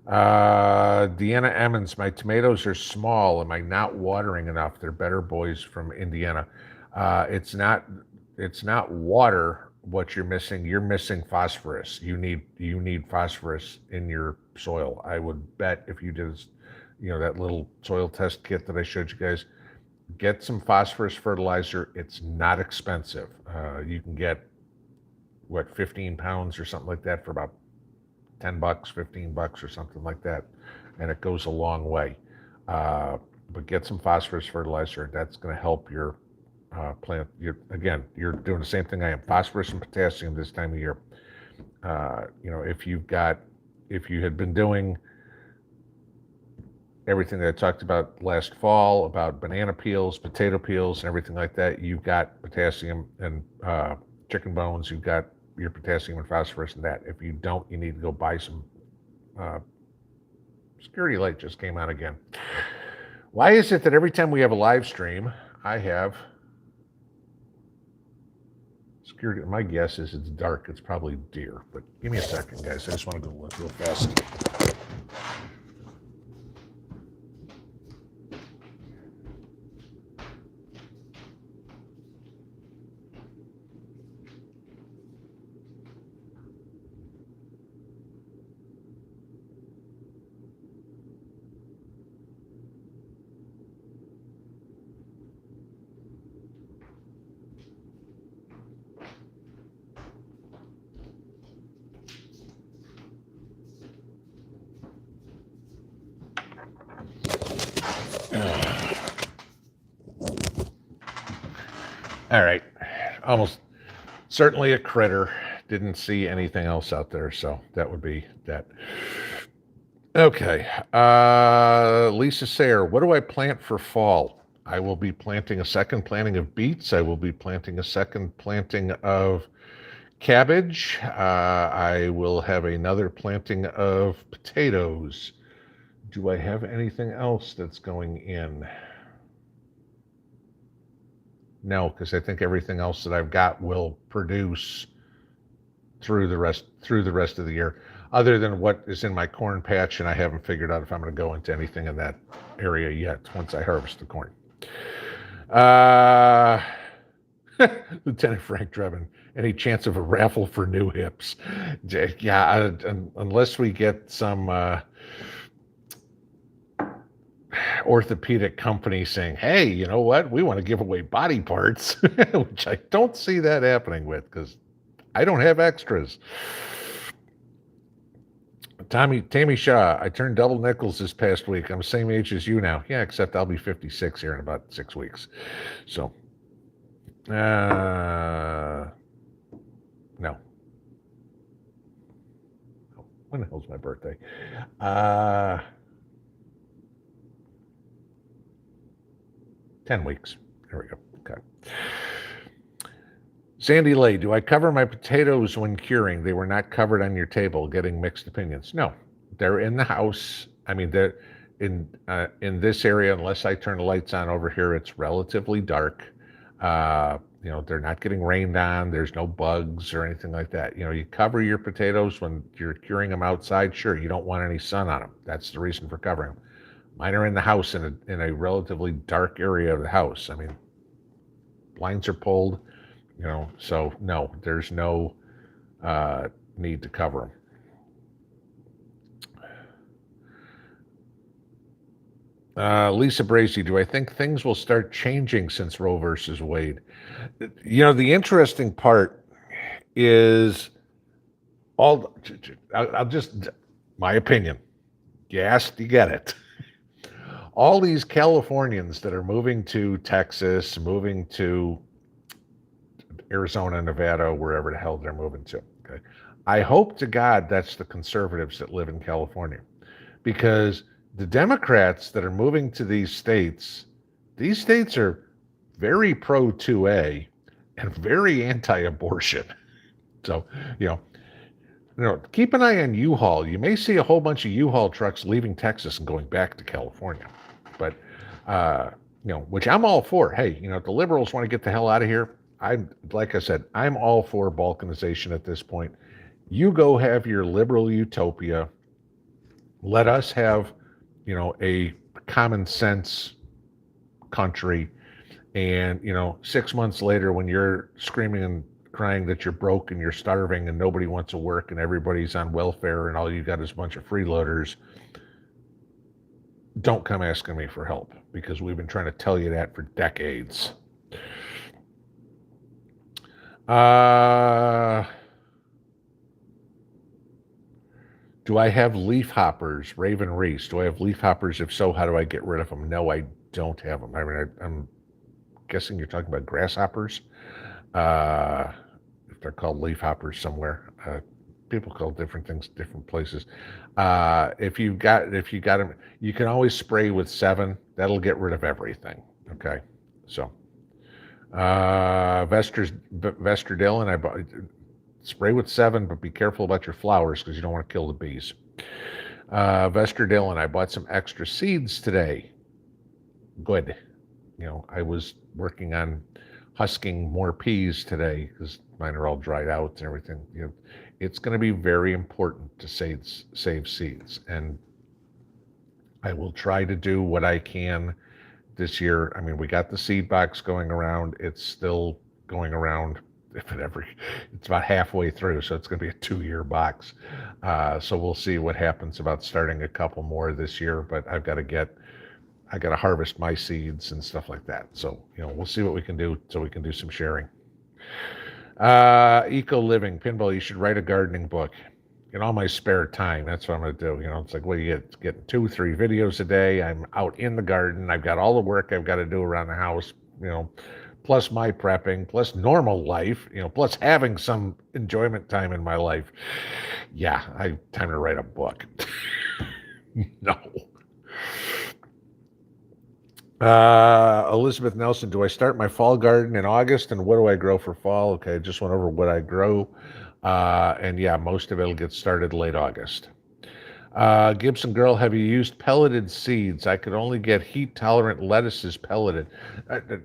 Deanna Emmons, my tomatoes are small. Am I not watering enough? They're better boys from Indiana. It's not water what you're missing. You're missing phosphorus. You need phosphorus in your soil. I would bet if you did that little soil test kit that I showed you guys, get some phosphorus fertilizer. It's not expensive. You can get 15 pounds or something like that for about $10, $15 or something like that, and it goes a long way. But get some phosphorus fertilizer. That's going to help your plant. You're doing the same thing I am. Phosphorus and potassium this time of year. If you had been doing everything that I talked about last fall about banana peels, potato peels, and everything like that, you've got potassium and chicken bones. You've got your potassium and phosphorus in that. If you don't, you need to go buy some. Security light just came on again. Why is it that every time we have a live stream, I have security? My guess is it's dark. It's probably deer, but give me a second, guys. I just want to go look real fast. All right. Almost certainly a critter. Didn't see anything else out there, so that would be that. Okay. Lisa Sayer, what do I plant for fall? I will be planting a second planting of beets. I will be planting a second planting of cabbage. I will have another planting of potatoes. Do I have anything else that's going in? No, because I think everything else that I've got will produce through the rest of the year, other than what is in my corn patch, and I haven't figured out if I'm going to go into anything in that area yet once I harvest the corn. Uh, Lieutenant Frank Drebin, any chance of a raffle for new hips? Yeah, unless we get some orthopedic company saying, hey, you know what? We want to give away body parts, which I don't see that happening with because I don't have extras. Tammy Shaw, I turned double nickels this past week. I'm the same age as you now. Yeah, except I'll be 56 here in about 6 weeks. So, no. When the hell's my birthday? 10 weeks. There we go. Okay. Sandy Lay, do I cover my potatoes when curing? They were not covered on your table, getting mixed opinions. No, they're in the house. I mean, they're in this area, unless I turn the lights on over here, it's relatively dark. They're not getting rained on. There's no bugs or anything like that. You cover your potatoes when you're curing them outside. Sure, you don't want any sun on them. That's the reason for covering them. Mine are in the house in a relatively dark area of the house. I mean, blinds are pulled. So no, there's no need to cover them. Lisa Bracey, do I think things will start changing since Roe versus Wade? The interesting part is I'll just, my opinion, you asked, you get it. All these Californians that are moving to Texas, moving to Arizona, Nevada, wherever the hell they're moving to. Okay. I hope to God that's the conservatives that live in California, because the Democrats that are moving to these states are very pro 2A and very anti-abortion. So, keep an eye on U-Haul. You may see a whole bunch of U-Haul trucks leaving Texas and going back to California. But, which I'm all for. Hey, if the liberals want to get the hell out of here, like I said, I'm all for balkanization at this point. You go have your liberal utopia. Let us have, a common sense country. And, 6 months later, when you're screaming and crying that you're broke and you're starving and nobody wants to work and everybody's on welfare and all you got is a bunch of freeloaders, don't come asking me for help, because we've been trying to tell you that for decades. Do I have leaf hoppers? Raven Reese, do I have leaf hoppers? If so, how do I get rid of them? No, I don't have them. I mean, I'm guessing you're talking about grasshoppers. If they're called leaf hoppers somewhere. People call different things different places. If you got them, you can always spray with 7. That'll get rid of everything. Okay, so Vester Dillon, I bought spray with 7, but be careful about your flowers because you don't want to kill the bees. Vester Dillon, I bought some extra seeds today. Good. I was working on husking more peas today because mine are all dried out and everything. It's going to be very important to save seeds, and I will try to do what I can this year. I mean, we got the seed box going around. It's still going around. It's about halfway through, so it's going to be a 2-year box. So we'll see what happens about starting a couple more this year. But I got to harvest my seeds and stuff like that. So we'll see what we can do so we can do some sharing. Eco Living, Pinball, you should write a gardening book in all my spare time. That's what I'm going to do. It's like, well, you get 2-3 videos a day. I'm out in the garden. I've got all the work I've got to do around the house, plus my prepping, plus normal life, plus having some enjoyment time in my life. Yeah, time to write a book. No. Elizabeth Nelson, do I start my fall garden in August, and what do I grow for fall? Okay, I just went over what I grow. And yeah, most of it'll get started late August. Gibson Girl, have you used pelleted seeds? I could only get heat-tolerant lettuces pelleted.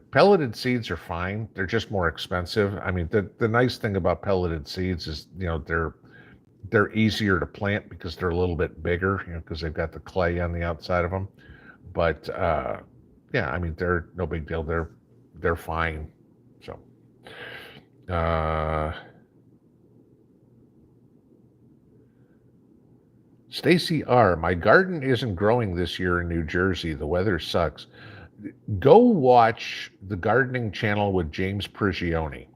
Pelleted seeds are fine. They're just more expensive. I mean, the nice thing about pelleted seeds is, they're easier to plant because they're a little bit bigger, because they've got the clay on the outside of them. But yeah, I mean, they're no big deal. They're fine. So. Stacy R., my garden isn't growing this year in New Jersey. The weather sucks. Go watch the gardening channel with James Prigioni.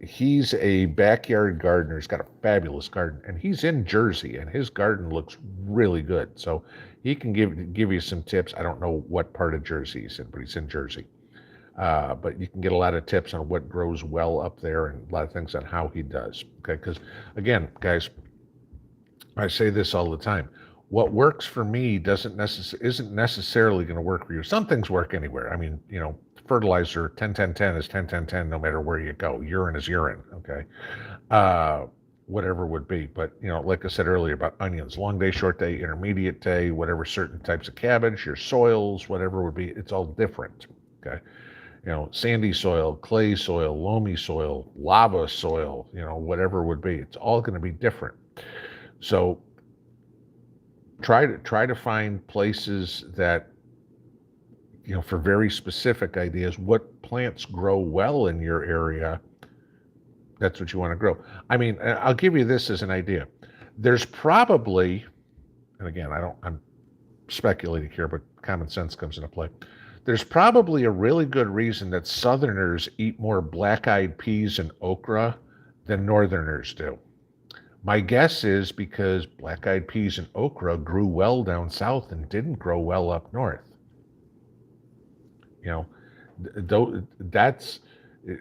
He's a backyard gardener. He's got a fabulous garden, and he's in Jersey, and his garden looks really good. So he can give you some tips. I don't know what part of Jersey he's in, but he's in Jersey. But you can get a lot of tips on what grows well up there and a lot of things on how he does. Okay, because again, guys, I say this all the time. What works for me isn't necessarily going to work for you. Some things work anywhere. I mean, fertilizer 10-10-10 is 10-10-10 no matter where you go. Urine is urine, okay? Whatever would be. But, like I said earlier about onions, long day, short day, intermediate day, whatever certain types of cabbage, your soils, whatever would be, it's all different, okay? Sandy soil, clay soil, loamy soil, lava soil, whatever would be. It's all going to be different. So try to find places that, for very specific ideas, what plants grow well in your area. That's what you want to grow. I mean, I'll give you this as an idea. There's probably, and again, I'm speculating here, but common sense comes into play. There's probably a really good reason that Southerners eat more black-eyed peas and okra than Northerners do. My guess is because black-eyed peas and okra grew well down south and didn't grow well up north.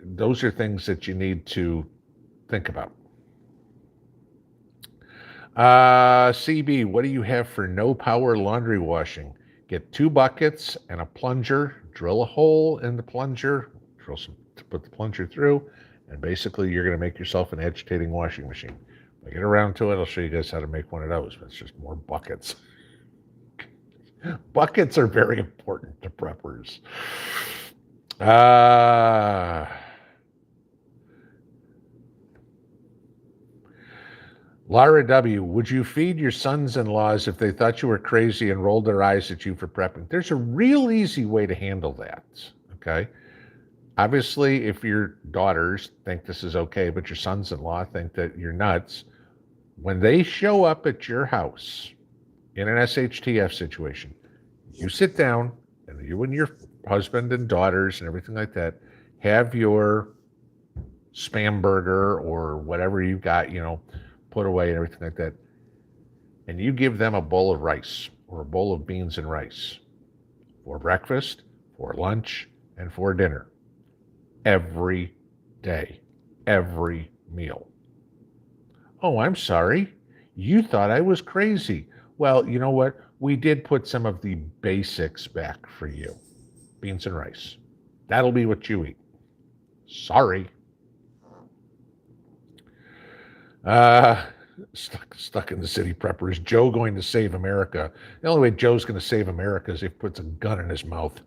Those are things that you need to think about. CB, what do you have for no power laundry washing? Get 2 buckets and a plunger, drill a hole in the plunger, put the plunger through, and basically you're going to make yourself an agitating washing machine. When I get around to it, I'll show you guys how to make one of those, but it's just more buckets. Buckets are very important to preppers. Lara W., would you feed your sons-in-laws if they thought you were crazy and rolled their eyes at you for prepping? There's a real easy way to handle that, okay? Obviously, if your daughters think this is okay, but your sons-in-law think that you're nuts, when they show up at your house in an SHTF situation, you sit down, and you and your husband and daughters and everything like that have your Spam burger or whatever you've got, put away and everything like that, and you give them a bowl of rice or a bowl of beans and rice for breakfast, for lunch, and for dinner every day, every meal. Oh, I'm sorry. You thought I was crazy. Well, you know what? We did put some of the basics back for you. Beans and rice. That'll be what you eat. Sorry. Stuck in the city prepper. Is Joe going to save America? The only way Joe's going to save America is if he puts a gun in his mouth.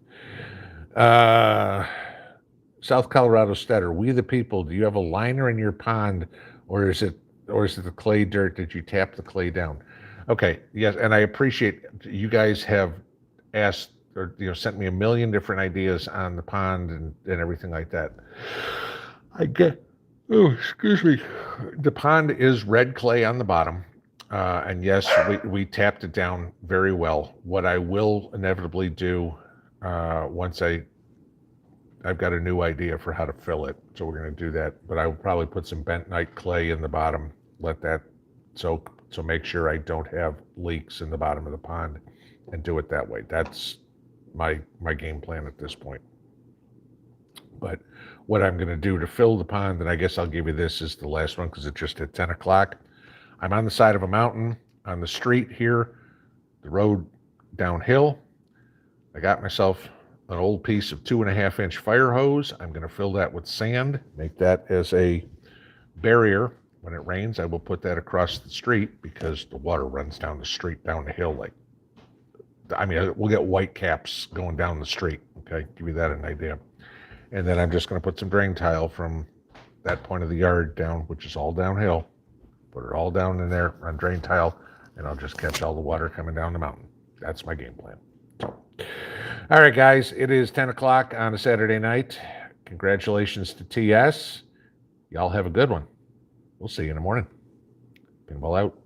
South Colorado Stetter, we the people, do you have a liner in your pond, or is it the clay dirt that you tap the clay down? Okay, yes, and I appreciate you guys have asked or sent me a million different ideas on the pond and everything like that. Excuse me. The pond is red clay on the bottom, and yes, we tapped it down very well. What I will inevitably do once I've got a new idea for how to fill it, so we're going to do that. But I will probably put some bentonite clay in the bottom, let that soak, so make sure I don't have leaks in the bottom of the pond, and do it that way. That's my game plan at this point. But what I'm going to do to fill the pond, and I guess I'll give you this as the last one because it just hit 10 o'clock. I'm on the side of a mountain on the street here, the road downhill. I got myself an old piece of 2.5-inch fire hose. I'm going to fill that with sand, make that as a barrier. When it rains, I will put that across the street because the water runs down the street, down the hill. We'll get white caps going down the street. Okay, give you that an idea. And then I'm just going to put some drain tile from that point of the yard down, which is all downhill. Put it all down in there on drain tile, and I'll just catch all the water coming down the mountain. That's my game plan. So, all right, guys, it is 10 o'clock on a Saturday night. Congratulations to TS. Y'all have a good one. We'll see you in the morning. Pinball out.